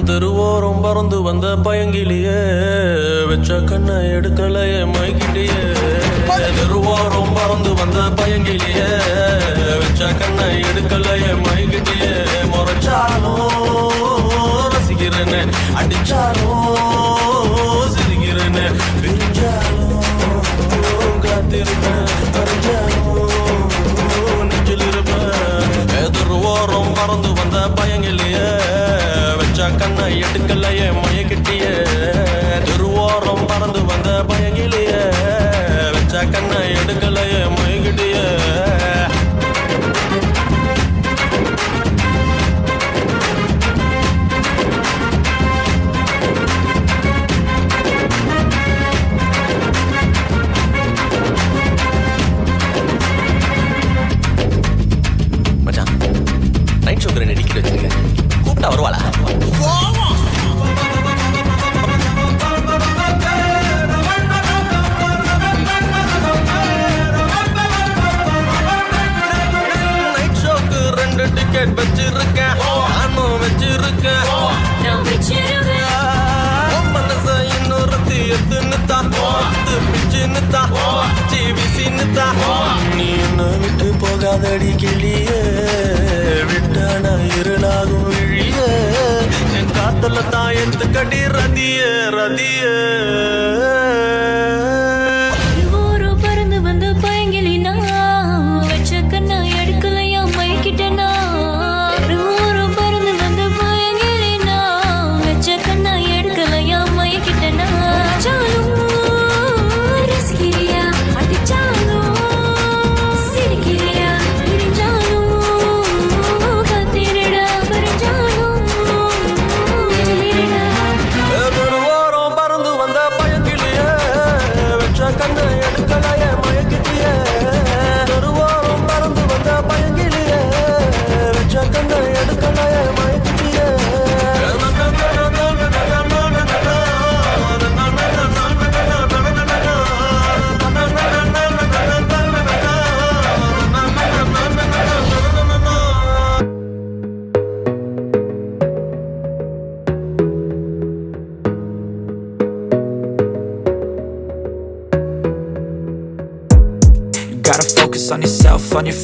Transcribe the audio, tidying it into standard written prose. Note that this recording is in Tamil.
தெருவோரம் பறந்து வந்த பயங்கிலியே வச்ச கண்ணை எடுக்கலையே மைக்கிட்டியே தெருவோரம் பறந்து வந்த பயங்கிலியே வச்ச கண்ணை எடுக்கலையே மைக்கிட்டியே முறைச்சாலும் ரசிக்கிறேன்னு அடிச்சாலும் சிரிக்கிறேன்னு பிரிஞ்சாலும் காத்திருப்பேன் அறிஞ்சாலும் நெஞ்சில் இருப்பேன் தெருவோரம் பறந்து வந்த பயங்கிலியே கண்ணை எடுக்கலையே மயக்கிட்டியே திருவோரம் பறந்து வந்த பயங்கிலியே வச்ச கண்ணை எடுக்கலையே மயக்கிட்டியே மச்சான் நைட் ஷோக்கு ரெண்டு டிக்கெட் வச்சிருக்கேன் கூப்பிட்டா வருவாளா டிக்கெட் வச்சிருக்கேன் நானும் வச்சிருக்கேன் மனச இன்னொருத்தி எத்துன்னு தான் பிச்சுன்னு தான் ஜிவிசின்னு தான் நீ என்ன விட்டு போகாதடி கிளியே விட்டான இருளாகும் விழியே என் காத்துல தான் எடுத்துக்கடி ரதியே ரதியே பறந்து வந்து பயங்கிலினா வச்ச கண்ணா எடுக்கலையா மைக்கிட்டனா பறந்து வந்து பயங்கிலினா வச்ச கண்ணா எடுக்கலையா மைக்கிட்டனா சாலும் ரசிக்கிறியா அடிச்சாலும் சிரிக்கிறியா பிரிஞ்சாலும் கத்திரிடா பறிஞ்சாலும் தெருவோரம் பறந்து வந்த பயங்கிலியே வச்ச கண்ணை எடுக்கலையே மயக்கிட்டியே தெருவோரம் பறந்து வந்த பயங்கிலியே வச்ச கண்ணை எடுக்கலையே மயக்கிட்டியே Gotta focus on yourself, on your